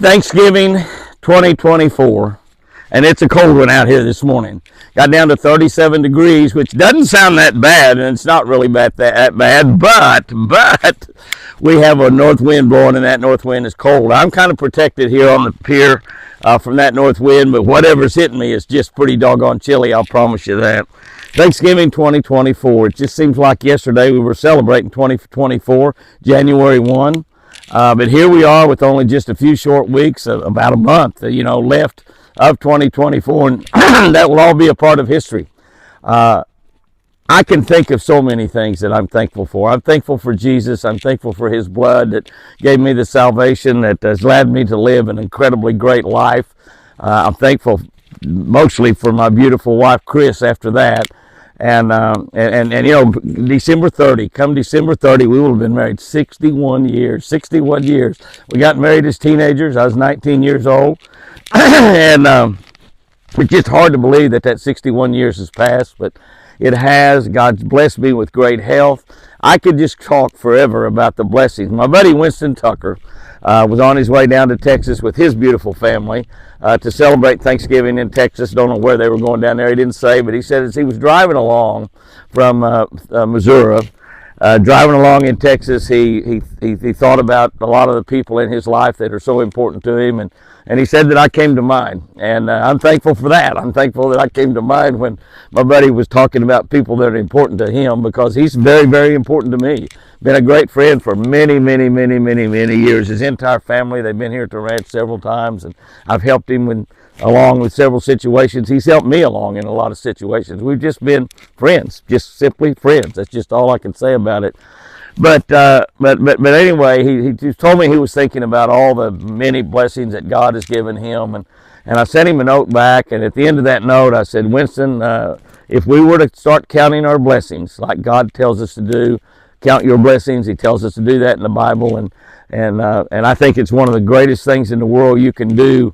Thanksgiving 2024, and it's a cold one out here this morning. Got down to 37 degrees, which doesn't sound that bad, and it's not really that bad, but we have a north wind blowing, and that north wind is cold. I'm kind of protected here on the pier from that north wind, but whatever's hitting me is just pretty doggone chilly, I'll promise you that. Thanksgiving 2024, it just seems like yesterday we were celebrating 2024, January 1. But here we are with only just a few short weeks, about a month, left of 2024, and that will all be a part of history. I can think of so many things that I'm thankful for. I'm thankful for Jesus. I'm thankful for His blood that gave me the salvation that has led me to live an incredibly great life. I'm thankful mostly for my beautiful wife, Chris, after that. And December 30, come December 30, we will have been married 61 years. 61 years. We got married as teenagers. I was 19 years old. And it's just hard to believe that 61 years has passed, but it has. God's blessed me with great health. I could just talk forever about the blessings. My buddy Winston Tucker was on his way down to Texas with his beautiful family to celebrate Thanksgiving in Texas. Don't know where they were going down there. He didn't say, but he said as he was driving along from Missouri, driving along in Texas, he thought about a lot of the people in his life that are so important to him, and he said that I came to mind, and I'm thankful for that. I'm thankful that I came to mind when my buddy was talking about people that are important to him, because he's very, very important to me. Been a great friend for many, many, many, many, many years. His entire family, they've been here at the ranch several times, and I've helped him along with several situations. He's helped me along in a lot of situations. We've just been friends, just simply friends. That's just all I can say about it. But anyway, he just told me he was thinking about all the many blessings that God has given him, and I sent him a note back, and at the end of that note I said, Winston, if we were to start counting our blessings like God tells us to do, count your blessings. He tells us to do that in the Bible, and I think it's one of the greatest things in the world you can do.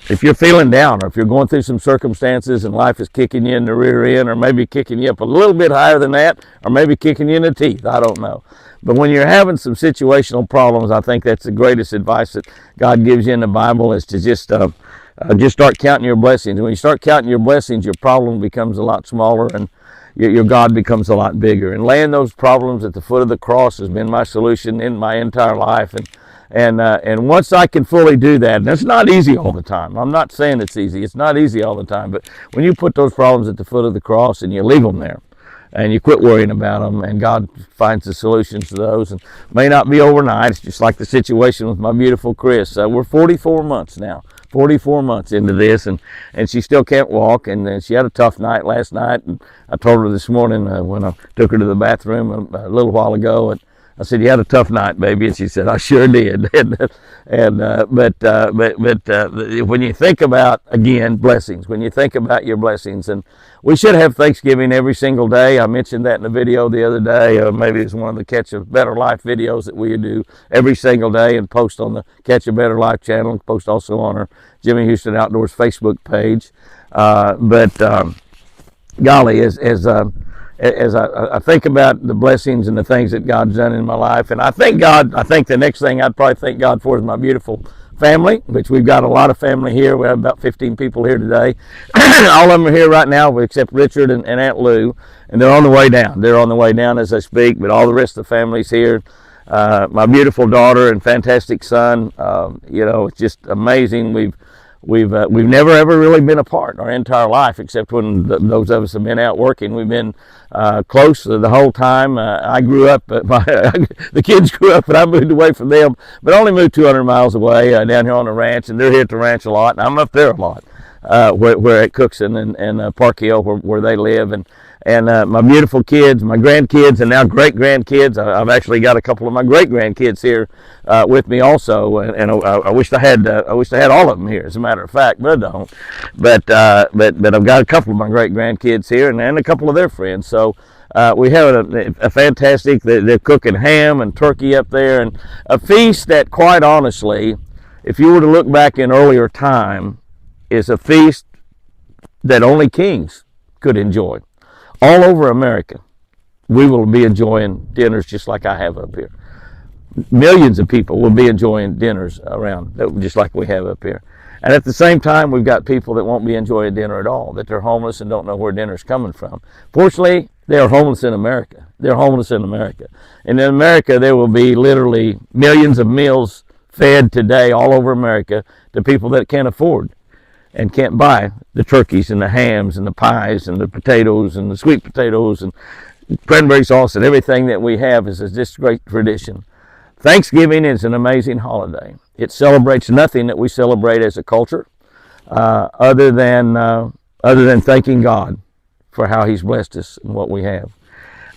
If you're feeling down, or if you're going through some circumstances and life is kicking you in the rear end, or maybe kicking you up a little bit higher than that, or maybe kicking you in the teeth, I don't know. But when you're having some situational problems, I think that's the greatest advice that God gives you in the Bible, is to just start counting your blessings. When you start counting your blessings, your problem becomes a lot smaller, and your God becomes a lot bigger. And laying those problems at the foot of the cross has been my solution in my entire life. And once I can fully do that, and it's not easy all the time. I'm not saying it's easy. It's not easy all the time. But when you put those problems at the foot of the cross and you leave them there, and you quit worrying about them, and God finds the solutions to those, and may not be overnight. It's just like the situation with my beautiful Chris. We're 44 months now. 44 months into this, and she still can't walk, and she had a tough night last night, and I told her this morning when I took her to the bathroom a little while ago, and I said, you had a tough night, baby, and she said, I sure did. But when you think about, again, blessings, when you think about your blessings, and we should have Thanksgiving every single day. I mentioned that in a video the other day. Maybe it's one of the Catch a Better Life videos that we do every single day and post on the Catch a Better Life channel, and post also on our Jimmy Houston Outdoors Facebook page. Golly, as I think about the blessings and the things that God's done in my life, and I think the next thing I'd probably thank God for is my beautiful family, which we've got a lot of family here. We have about 15 people here today. All of them are here right now except Richard and Aunt Lou, and they're on the way down. They're on the way down as I speak, but all the rest of the family's here. My beautiful daughter and fantastic son. It's just amazing. We've never ever really been apart our entire life, except when those of us have been out working. We've been close the whole time. I grew up, the kids grew up, and I moved away from them, but only moved 200 miles away down here on the ranch, and they're here at the ranch a lot, and I'm up there a lot, where at Cookson and Park Hill, where they live, and my beautiful kids, my grandkids, and now great-grandkids. I've actually got a couple of my great-grandkids here with me also, and I wish I had all of them here, as a matter of fact, but I don't. But I've got a couple of my great-grandkids here, and a couple of their friends. So we have a fantastic. They're cooking ham and turkey up there, and a feast that, quite honestly, if you were to look back in earlier time, is a feast that only kings could enjoy. All over America, we will be enjoying dinners just like I have up here. millions of people will be enjoying dinners around, just like we have up here. And at the same time, we've got people that won't be enjoying dinner at all, that they're homeless and don't know where dinner's coming from. Fortunately, they are homeless in America. They're homeless in America. And in America, there will be literally millions of meals fed today all over America to people that can't afford and can't buy the turkeys and the hams and the pies and the potatoes and the sweet potatoes and cranberry sauce and everything that we have is just great tradition. Thanksgiving is an amazing holiday. It celebrates nothing that we celebrate as a culture other than thanking God for how He's blessed us and what we have.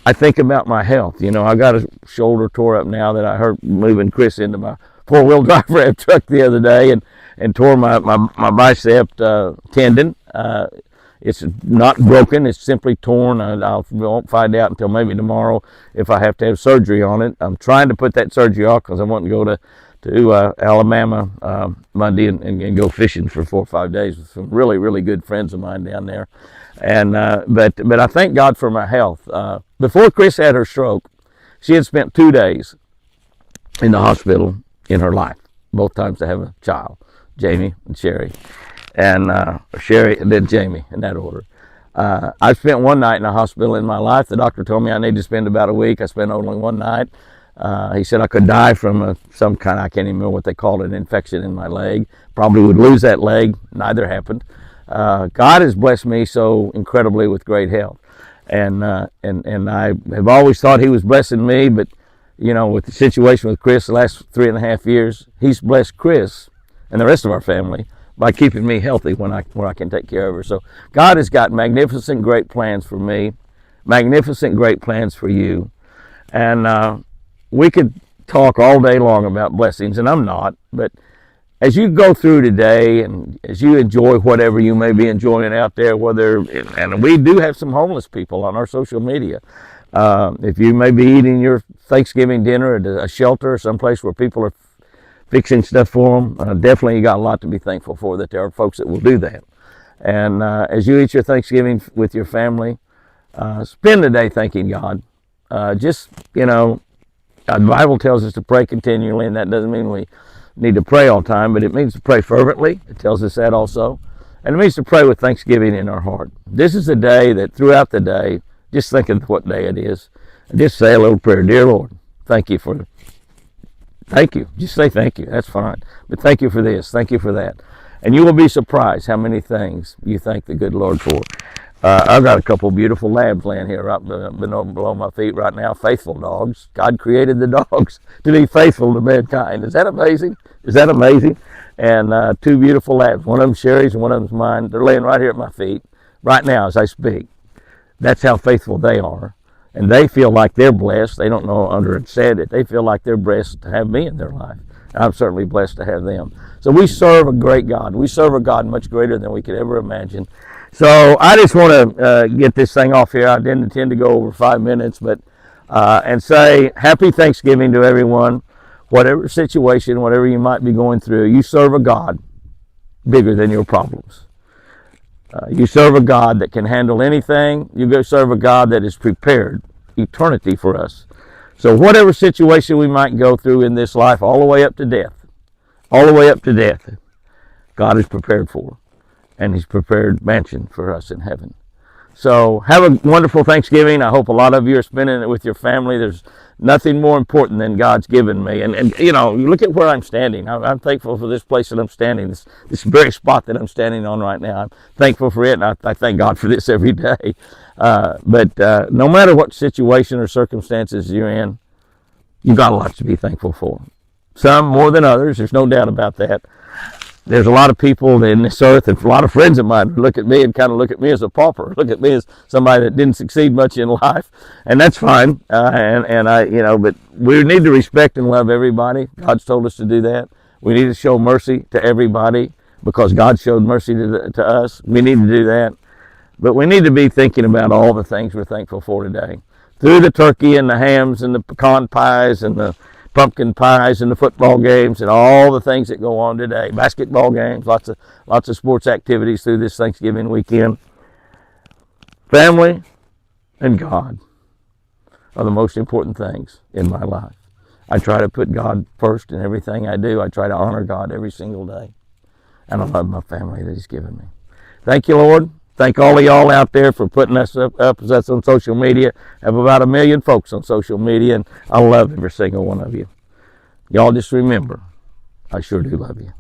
I think about my health. You know, I got a shoulder tore up now that I hurt moving Chris into my four-wheel drive rev truck the other day and tore my bicep tendon. It's not broken. It's simply torn. I won't find out until maybe tomorrow if I have to have surgery on it. I'm trying to put that surgery off because I want to go to Alabama Monday and go fishing for 4 or 5 days with some really, really good friends of mine down there. And but I thank God for my health. Before Chris had her stroke, she had spent 2 days in the hospital in her life, both times to have a child, Jamie and Sherry. And Sherry and then Jamie, in that order. I spent one night in the hospital in my life. The doctor told me I need to spend about a week. I spent only one night. He said I could die from some kind, I can't even remember what they called it, infection in my leg. Probably would lose that leg. Neither happened. God has blessed me so incredibly with great health. And I have always thought He was blessing me, but, you know, with the situation with Chris the last 3.5 years, He's blessed Chris and the rest of our family by keeping me healthy when I can take care of her. So God has got magnificent, great plans for me, magnificent, great plans for you. And we could talk all day long about blessings, and I'm not, but as you go through today and as you enjoy whatever you may be enjoying out there, and we do have some homeless people on our social media. If you may be eating your Thanksgiving dinner at a shelter or someplace where people are fixing stuff for them, definitely you got a lot to be thankful for, that there are folks that will do that. And as you eat your Thanksgiving with your family, spend the day thanking God. Just, you know, the Bible tells us to pray continually, and that doesn't mean we need to pray all the time, but it means to pray fervently. It tells us that also. And it means to pray with thanksgiving in our heart. This is a day that throughout the day, just think of what day it is, and just say a little prayer. Dear Lord, thank you for thank you. Just say thank you. That's fine. But thank you for this. Thank you for that. And you will be surprised how many things you thank the good Lord for. I've got a couple beautiful labs laying here right below my feet right now. Faithful dogs. God created the dogs to be faithful to mankind. Is that amazing? Is that amazing? And 2 beautiful labs. One of them Sherry's and one of them's mine. They're laying right here at my feet right now as I speak. That's how faithful they are. And they feel like they're blessed. They don't know, understand it. They feel like they're blessed to have me in their life. I'm certainly blessed to have them. So we serve a great God. We serve a God much greater than we could ever imagine. So I just want to get this thing off here. I didn't intend to go over 5 minutes, but and say happy Thanksgiving to everyone. Whatever situation, whatever you might be going through, you serve a God bigger than your problems. You serve a God that can handle anything. You go serve a God that is prepared eternity for us. So whatever situation we might go through in this life, all the way up to death, God is prepared for. And He's prepared mansion for us in heaven. So have a wonderful Thanksgiving. I hope a lot of you are spending it with your family. There's nothing more important than God's given me. And you know, look at where I'm standing. I'm thankful for this place that I'm standing, this very spot that I'm standing on right now. I'm thankful for it, and I thank God for this every day. But no matter what situation or circumstances you're in, you've got a lot to be thankful for. Some more than others, there's no doubt about that. There's a lot of people in this earth, and a lot of friends of mine who look at me and kind of look at me as a pauper, look at me as somebody that didn't succeed much in life, and that's fine. And I, you know, but we need to respect and love everybody. God's told us to do that. We need to show mercy to everybody because God showed mercy to us. We need to do that, but we need to be thinking about all the things we're thankful for today. Through the turkey and the hams and the pecan pies and the pumpkin pies and the football games and all the things that go on today, basketball games, lots of sports activities through this Thanksgiving weekend. Family and God are the most important things in my life. I try to put God first in everything I do. I try to honor God every single day. And I love my family that He's given me. Thank you, Lord. Thank all of y'all out there for putting us up as us on social media. I have about 1 million folks on social media, and I love every single one of you. Y'all just remember, I sure do love you.